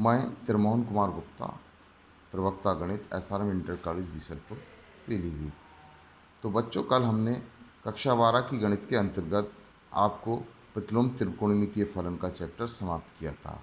मैं त्रिमोहन कुमार गुप्ता, प्रवक्ता गणित, SRM inter college Bisalpur, Pilibhit. तो बच्चों, कल हमने कक्षा 12 की गणित के अंतर्गत आपको प्रतिलोम त्रिकोणमितीय फलन का चैप्टर समाप्त किया था।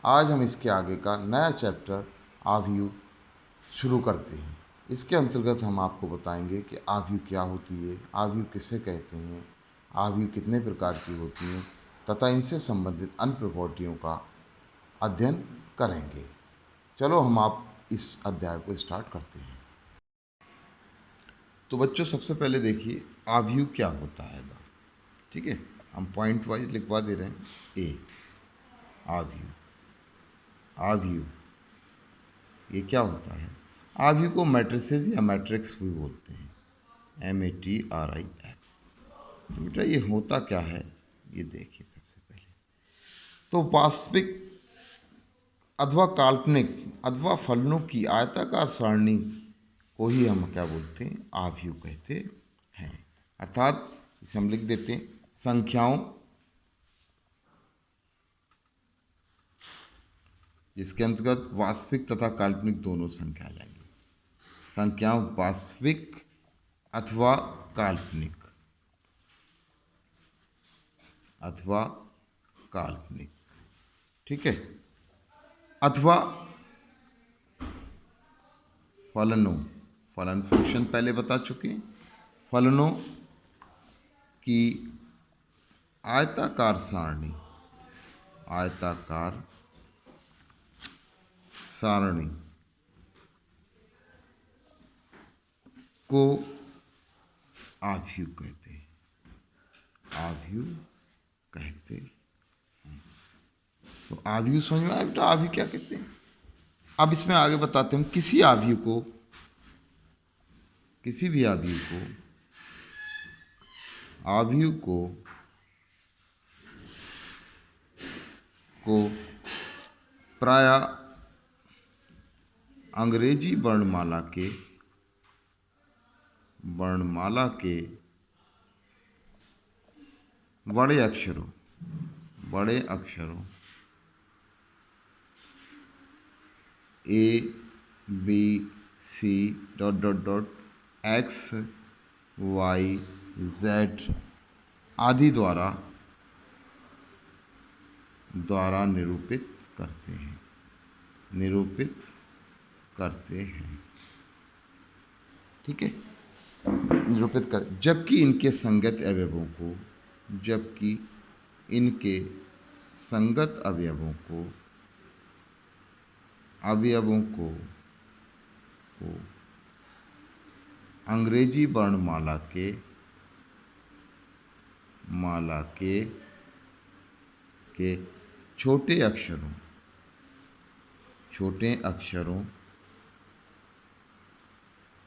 आज हम इसके आगे का नया चैप्टर आव्यूह शुरू करते हैं। इसके अंतर्गत हम आपको बताएंगे कि आव्यूह क्या होती है, आव्यूह किसे कहते हैं, आव्यूह कितने प्रकार की होती हैं तथा इनसे संबंधित अन्य प्रॉपर्टियों का अध्ययन करेंगे। चलो हम आप इस अध्याय को स्टार्ट करते हैं। तो बच्चों, सबसे पहले देखिए आव्यूह क्या होता है। ठीक है, हम पॉइंट वाइज लिखवा दे रहे हैं। ए, आव्यूह। आव्यूह ये क्या होता है? आव्यूह को मैट्रिसेस या मैट्रिक्स भी बोलते हैं, MATRIX। तो बेटा ये होता क्या है, ये देखिए। सबसे पहले तो वास्तविक अथवा काल्पनिक अथवा फलनों की आयताकार सारणी को ही हम क्या बोलते हैं? आव्यूह कहते हैं। अर्थात इसे हम लिख देते हैं संख्याओं, जिसके अंतर्गत वास्तविक तथा काल्पनिक दोनों संख्या आ जाएंगी। संख्याओं वास्तविक अथवा काल्पनिक, ठीक है। अथवा फलनों, फलन फंक्शन पहले बता चुके हैं। फलनों की आयताकार सारणी, को आव्यूह कहते हैं। तो आव्यूह समझ में आया बेटा? आव्यूह क्या कहते हैं? अब इसमें आगे बताते हैं। किसी भी आव्यूह को प्रायः अंग्रेजी वर्णमाला के बड़े अक्षरों A, B, C... X, Y, Z आदि द्वारा निरूपित करते हैं। ठीक है, निरूपित कर, जबकि इनके संगत अवयवों को अंग्रेजी वर्णमाला के छोटे अक्षरों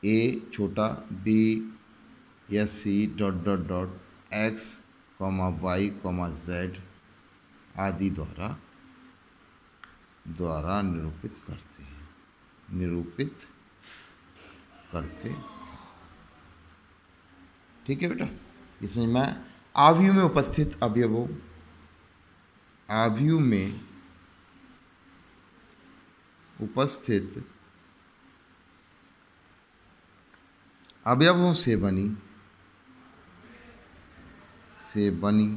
A छोटा, B या C... X, Y, Z आदि द्वारा निरूपित करते हैं। ठीक है बेटा, इसमें मैं आव्यूह में उपस्थित अवयवों से बनी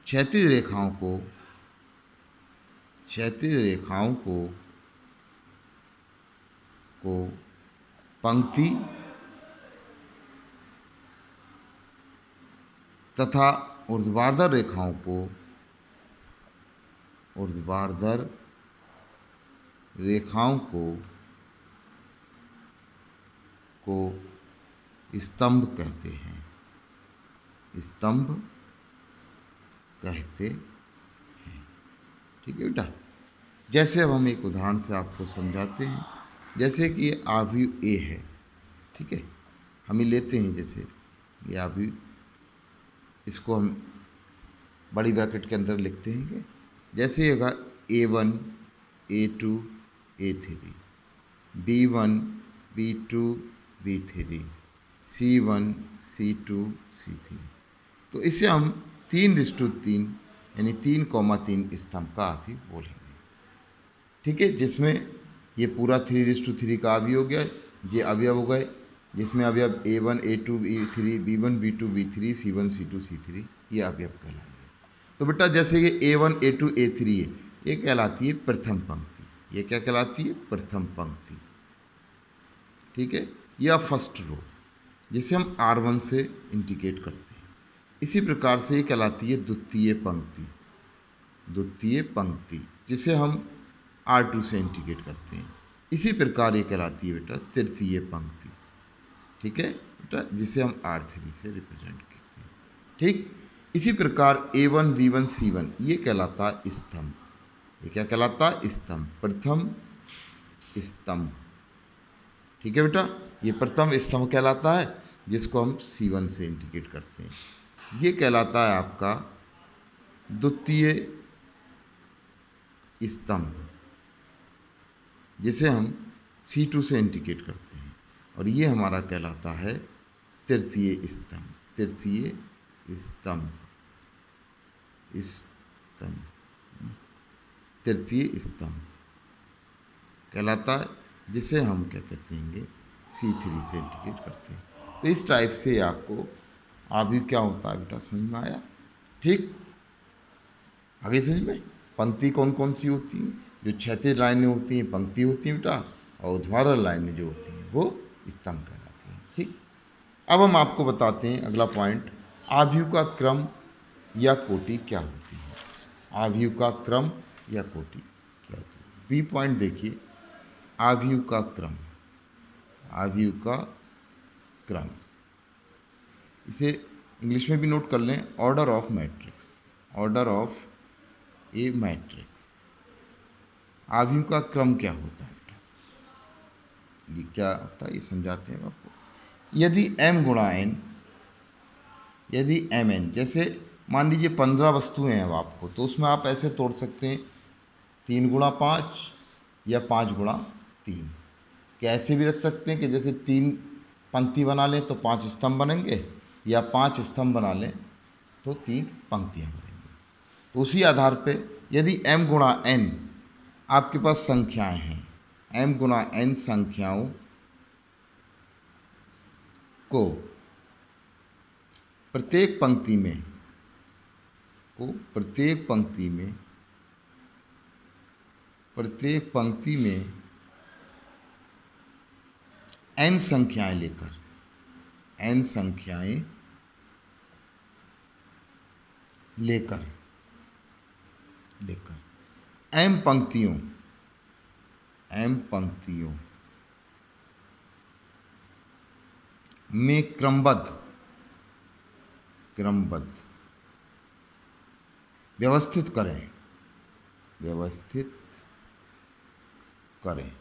क्षैतिज रेखाओं को पंक्ति तथा ऊर्ध्वाधर रेखाओं को स्तंभ कहते हैं। ठीक है बेटा, जैसे अब हम एक उदाहरण से आपको समझाते हैं। जैसे कि ये आव्यूह ए है। ठीक है, हम ही लेते हैं। जैसे ये आव्यूह, इसको हम बड़ी ब्रैकेट के अंदर लिखते हैं। जैसे होगा A1, A2, A3, B1, B2, B3, C1, C2, C3। तो इसे हम 3:3 यानी 3,3 स्तंभ का अवयव बोलेंगे। ठीक है, जिसमें ये पूरा 3:3 का अवयव हो गया, ये अवयव हो गए, जिसमें अवयव A1 A2 A3 B1 B2 B3 C1 C2 C3 ये अवयव कहलाएंगे। तो बेटा जैसे ये A1 A2 A3 है, ये कहलाती है प्रथम पंक्ति। ये क्या कहलाती है? प्रथम पंक्ति। ठीक है, या फर्स्ट रो, जिसे हम R1 से इंडिकेट करते हैं। इसी प्रकार से ये कहलाती है द्वितीय पंक्ति। द्वितीय पंक्ति जिसे हम R2 से इंडिकेट करते हैं। इसी प्रकार ये कहलाती है बेटा तृतीय पंक्ति। ठीक है बेटा, जिसे हम R3 से रिप्रेजेंट करते हैं। ठीक, इसी प्रकार A1 B1 C1 ये कहलाता है स्तंभ। ये क्या कहलाता है? स्तंभ, प्रथम स्तंभ। ठीक है बेटा, ये प्रथम स्तंभ कहलाता है, जिसको हम C1 से इंडिकेट करते हैं। ये कहलाता है आपका द्वितीय स्तंभ, जिसे हम C2 से इंडिकेट करते हैं। और ये हमारा कहलाता है तृतीय स्तंभ। तृतीय स्तंभ, स्तंभ, तृतीय स्तंभ कहलाता है, जिसे हम क्या कहते हैं? C3 से इंडिकेट करते हैं। तो इस टाइप से आपको अभी क्या होता है बेटा, समझ में आया? ठीक, आगे समझ में पंक्ति कौन कौन सी होती हैं? जो क्षैतिज लाइनें होती हैं पंक्ति होती हैं बेटा, और ऊर्ध्वाधर लाइनें जो होती हैं वो स्तंभ कहलाती हैं। ठीक, अब हम आपको बताते हैं अगला पॉइंट, आव्यूह का क्रम या कोटि क्या होती है? आव्यूह का क्रम या कोटि क्या होती है? बी पॉइंट देखिए, आव्यूह का क्रम। आव्यूह का क्रम, इसे इंग्लिश में भी नोट कर लें, order of matrix. Order of A matrix. आव्यूह का क्रम क्या होता है? ये क्या होता है ये समझाते हैं आपको। यदि m गुणा n, यदि mn, जैसे मान लीजिए 15 वस्तुएं हैं अब आपको, तो उसमें आप ऐसे तोड़ सकते हैं 3 गुणा 5 या 5 गुणा 3। कैसे भी रख सकते हैं कि जैसे 3 पंक्ति बना लें तो 5 स्तंभ बनेंगे, या 5 स्तंभ बना लें तो 3 पंक्तियाँ बनेंगी। तो उसी आधार पे यदि m गुणा n आपके पास संख्याएं हैं, m गुणा n संख्याओं को प्रत्येक पंक्ति में n संख्याएं लेकर m पंक्तियों में क्रमबद्ध व्यवस्थित करें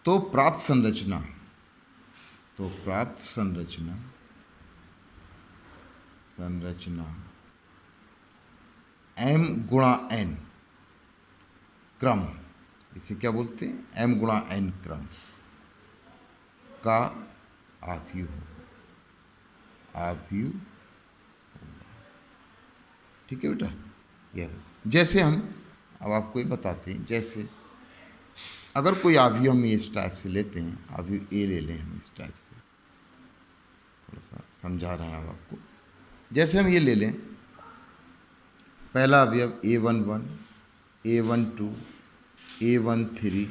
तो प्राप्त संरचना m गुणा n क्रम, इसे क्या बोलते हैं? m गुणा n क्रम का आव्यूह होगा। ठीक है बेटा, यह जैसे हम अब आपको ये बताते हैं, जैसे अगर कोई आव्यूह हम इस टाइप से लेते हैं, आव्यूह ए ले लें हम इस टाइप से, थोड़ा सा समझा रहे हैं अब आपको। जैसे हम ये ले लें, पहला अवयव A11, A12, A13,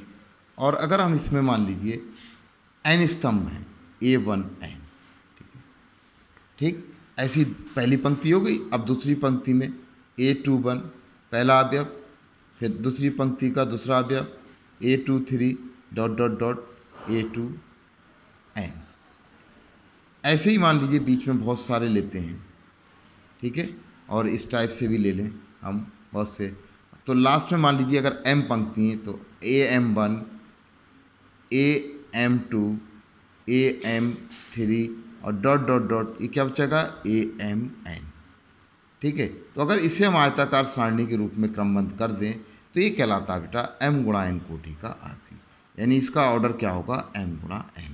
और अगर हम इसमें मान लीजिए n स्तंभ हैं, A1n। ठीक, ऐसी पहली पंक्ति हो गई। अब दूसरी पंक्ति में A21 पहला अवयव, फिर दूसरी पंक्ति का दूसरा अवयव A23 ... A2n। ऐसे ही मान लीजिए बीच में बहुत सारे लेते हैं, ठीक है, और इस टाइप से भी ले लें हम बहुत से। तो लास्ट में मान लीजिए अगर m पंक्ति हैं तो AM1, AM2, AM3 और ... ये क्या बचेगा? AMN। ठीक है, तो अगर इसे हम आयताकार सारणी के रूप में क्रमबद्ध कर दें तो ये कहलाता है बेटा m गुणा n कोटि का आव्यूह, यानी इसका ऑर्डर क्या होगा? m गुणा n।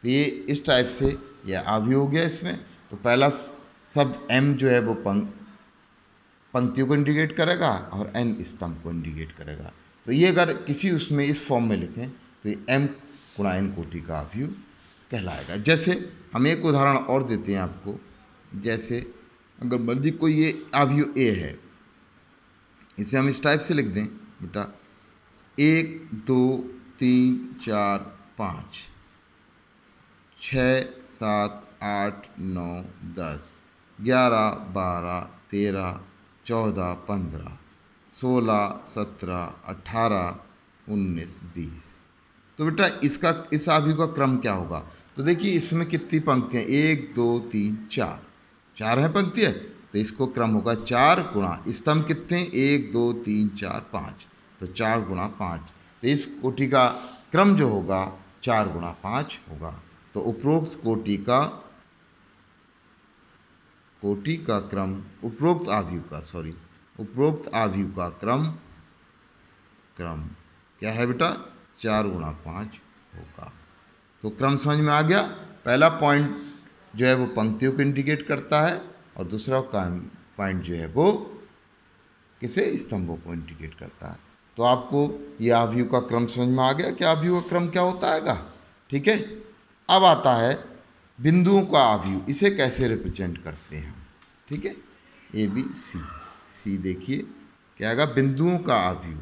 तो ये इस टाइप से यह आव्यूह हो गया इसमें। तो पहला शब्द m जो है वो पंक्तियों को इंडिकेट करेगा और n स्तंभ को इंडिकेट करेगा। तो ये अगर किसी उसमें इस फॉर्म में लिखें तो ये m गुणा n कोटि का आव्यूह कहलाएगा। जैसे हम एक उदाहरण और देते हैं आपको, जैसे अगर मान लीजिए कोई ये आव्यूह a है, इसे हम इस टाइप से लिख दें बेटा 1 2 3 4 5 6 7 8 9 10 11 12 13 14 15 16 17 18 19 20। तो बेटा इसका इस आव्यूह का क्रम क्या होगा? तो देखिए इसमें कितनी पंक्तियाँ, 1 2 3 4, 4 है पंक्तियाँ, तो इसको क्रम होगा 4 गुणा स्तंभ कितने, 1 2 3 4 5, तो 4 गुणा 5। तो इस कोटि का क्रम जो होगा 4 गुणा 5 होगा। तो उपरोक्त कोटि का क्रम, उपरोक्त आव्यूह का क्रम क्या है बेटा, 4 गुणा 5 होगा। तो क्रम समझ में आ गया। पहला पॉइंट जो है वो पंक्तियों को इंडिकेट करता है और दूसरा पॉइंट जो है वो किसे, स्तंभों को इंडिकेट करता है। तो आपको ये आव्यूह का क्रम समझ में आ गया कि आव्यूह का क्रम क्या होता है। ठीक है। अब आता है बिंदुओं का आव्यूह, इसे कैसे रिप्रेजेंट करते हैं। ठीक है, ए बी सी देखिए क्या आएगा, बिंदुओं का आव्यूह,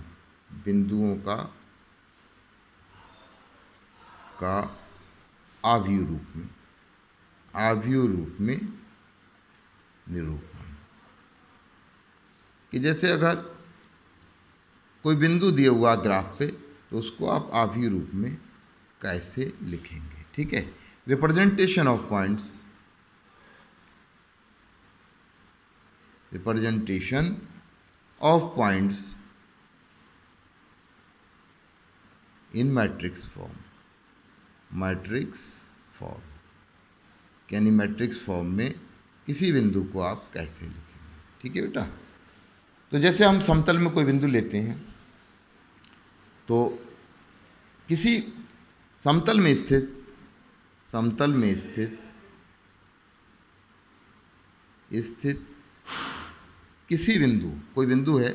बिंदुओं का आव्यूह रूप में निरूपण। कि जैसे अगर कोई बिंदु दिया हुआ ग्राफ पे तो उसको आप आव्यूह रूप में कैसे लिखेंगे। ठीक है, representation of points in matrix form, यानी मैट्रिक्स फॉर्म में किसी बिंदु को आप कैसे लिखेंगे। ठीक है बेटा, तो जैसे हम समतल में कोई बिंदु लेते हैं तो किसी समतल में स्थित किसी बिंदु, कोई बिंदु है,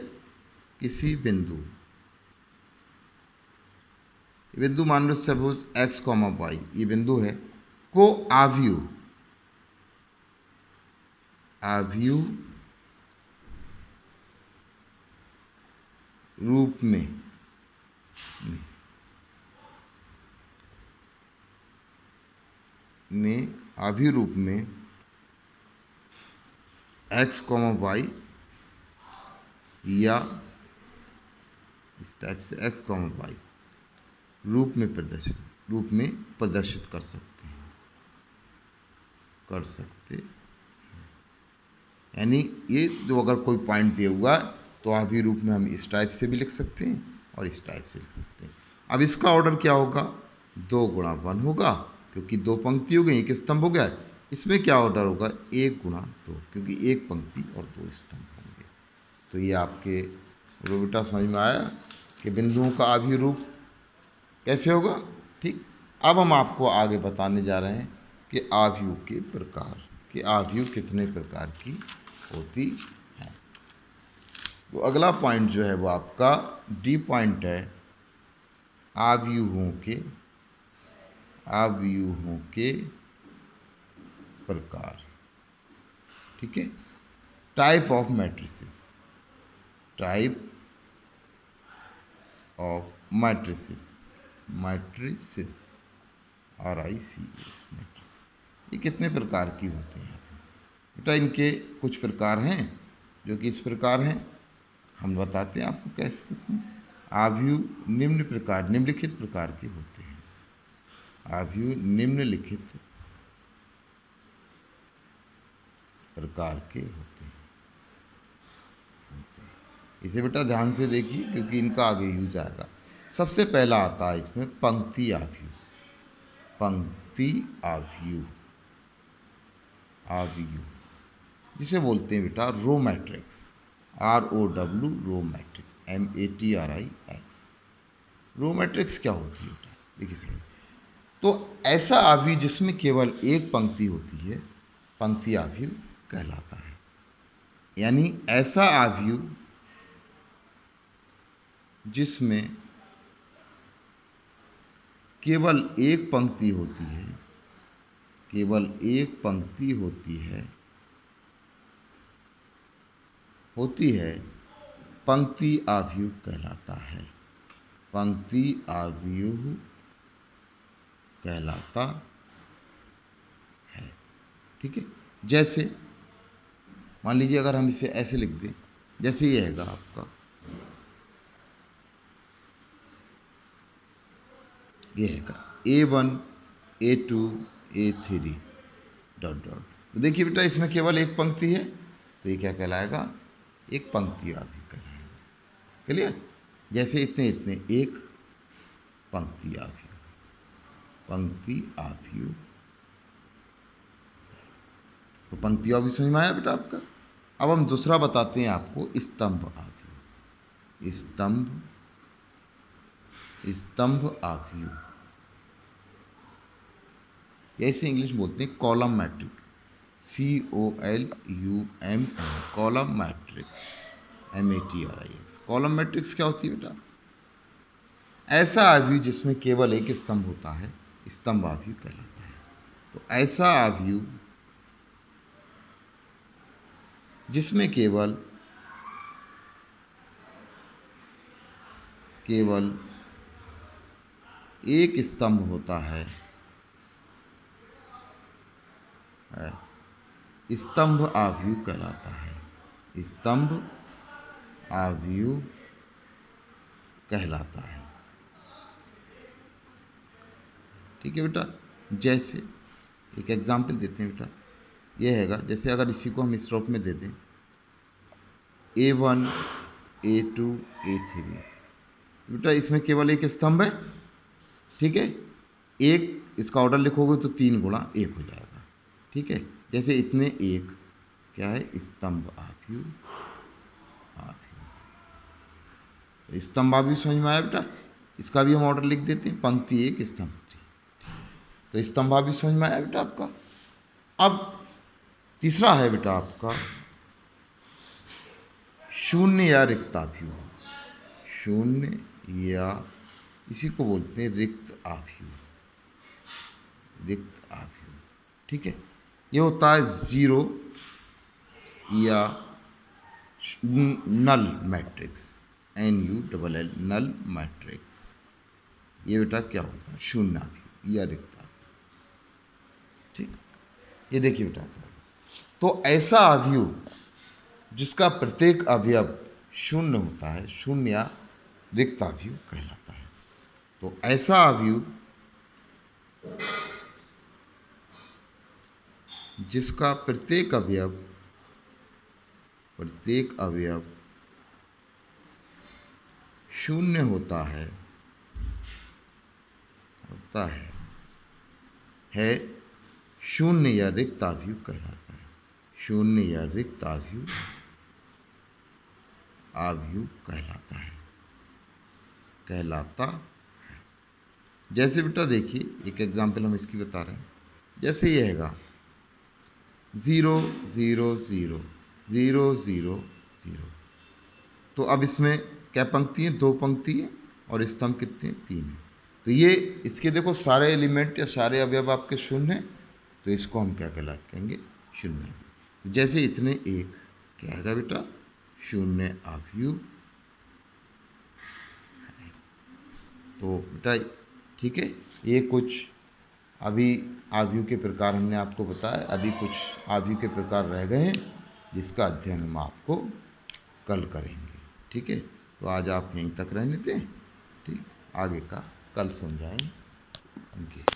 किसी बिंदु, बिंदु मान लो सपोज x, y, ये बिंदु है, को आव्यूह रूप में आव्यूह रूप में x, y या इस टाइप से x, y रूप में प्रदर्शित कर सकते हैं। यानी ये जो अगर कोई पॉइंट दिया हुआ है तो आव्यूह रूप में हम इस टाइप से भी लिख सकते हैं और इस टाइप से लिख सकते हैं। अब इसका ऑर्डर क्या होगा, 2 गुणा 1 होगा, क्योंकि 2 पंक्ति हो गई, एक स्तंभ हो गया। इसमें क्या ऑर्डर होगा, 1 गुणा 2, क्योंकि 1 पंक्ति और 2 स्तंभ होंगे। तो ये आपके बेटा समझ में आया कि बिंदुओं का आव्यूह रूप कैसे होगा। ठीक, अब हम आपको आगे बताने जा रहे हैं कि आव्यूह के प्रकार, कि आव्यूह कितने प्रकार की होती है। तो अगला पॉइंट जो है वो आपका डी पॉइंट है, आव्यूहों के प्रकार। ठीक है, टाइप ऑफ मैट्रिसेस, मैट्रिसेस, ये कितने प्रकार की होती हैं बेटा। इनके कुछ प्रकार हैं जो कि इस प्रकार हैं, हम बताते हैं आपको कैसे होते हैं। आव्यूह निम्नलिखित प्रकार के होते हैं। आव्यूह निम्नलिखित प्रकार के होते हैं। इसे बेटा ध्यान से देखिए क्योंकि इनका आगे यूज आएगा। सबसे पहला आता है इसमें पंक्ति आव्यूह, जिसे बोलते हैं बेटा row matrix, ROW, row matrix, MATRIX। Row matrix क्या होती है बेटा, देखिए सर, तो ऐसा आव्यूह जिसमें केवल एक पंक्ति होती है, पंक्ति आव्यूह कहलाता है। यानी ऐसा आव्यूह जिसमें केवल एक पंक्ति होती है, केवल एक पंक्ति होती है, पंक्ति आव्यूह कहलाता है। पंक्ति आव्यूह कहलाता है। ठीक है, जैसे मान लीजिए अगर हम इसे ऐसे लिख दें, जैसे ये हैगा आपका, ये हैगा A1 A2 A3 dot dot. तो देखिए बेटा इसमें केवल एक पंक्ति है, तो ये क्या कहलाएगा, एक पंक्ति आव्यूह कहलाएगा। क्लियर? जैसे इतने इतने एक पंक्ति आव्यूह, पंक्ति आव्यूह। तो पंक्ति आव्यूह समझ में आया बेटा आपका। अब हम दूसरा बताते हैं आपको, स्तंभ आव्यूह। स्तंभ आव्यूह, ऐसे इंग्लिश बोलते हैं column matrix, COLUM, column matrix, MATRIX। Column matrix क्या होती है बेटा, ऐसा आव्यूह जिसमें केवल एक स्तंभ होता है, स्तंभ आव्यूह कहलाता है। तो ऐसा आव्यूह जिसमें केवल एक स्तंभ होता है, स्तंभ आव्यूह कहलाता है। स्तंभ आव्यूह कहलाता है। ठीक है बेटा, जैसे एक एग्जाम्पल देते हैं बेटा, ये हैगा, जैसे अगर इसी को हम इस रूप में दे दें, A1 A2 A3, बेटा इसमें केवल एक स्तंभ है। ठीक है, एक इसका ऑर्डर लिखोगे तो 3 गुणा 1 हो जाएगा। ठीक है, जैसे इतने एक क्या है, स्तंभ आव्यूह। स्तंभ आव्यूह समझ में आया बेटा। इसका भी हम ऑर्डर लिख देते हैं, पंक्ति एक स्तंभ। तो स्तंभ आव्यूह समझ में आया बेटा आपका। अब तीसरा है बेटा आपका शून्य या रिक्त आव्यूह। शून्य या इसी को बोलते हैं रिक्त आव्यूह, रिक्त आव्यूह। ठीक है, ये होता है जीरो या null matrix, NULL, null matrix. ये बेटा क्या होता है, शून्य आव्यूह या रिक्त आव्यूह। ठीक, ये देखिए बेटा, तो ऐसा आव्यूह जिसका प्रत्येक अवयव शून्य होता है, शून्य या रिक्त आव्यूह कहलाता है। तो ऐसा आव्यूह जिसका प्रत्येक अवयव शून्य होता है शून्य या रिक्त आव्यूह कहलाता है। शून्य या रिक्त आव्यूह कहलाता है। जैसे बेटा देखिए एक एग्जाम्पल हम इसकी बता रहे हैं, जैसे ये हैगा 0 0 0 0 0 0। तो अब इसमें क्या पंक्ति है, 2 पंक्ति है, और स्तंभ कितने हैं, 3 है। तो ये इसके देखो सारे एलिमेंट या सारे अवयव आपके शून्य हैं, तो इसको हम क्या कहेंगे, शून्य। जैसे इतने एक क्या आएगा बेटा, शून्य आव्यूह। तो बेटा ठीक है, ये कुछ अभी आव्यूह के प्रकार हमने आपको बताया। अभी कुछ आव्यूह के प्रकार रह गए हैं जिसका अध्ययन हम आपको कल करेंगे। ठीक है, तो आज आप यहीं तक रहने दें। ठीक, आगे का कल समझाएंगे। ठीक।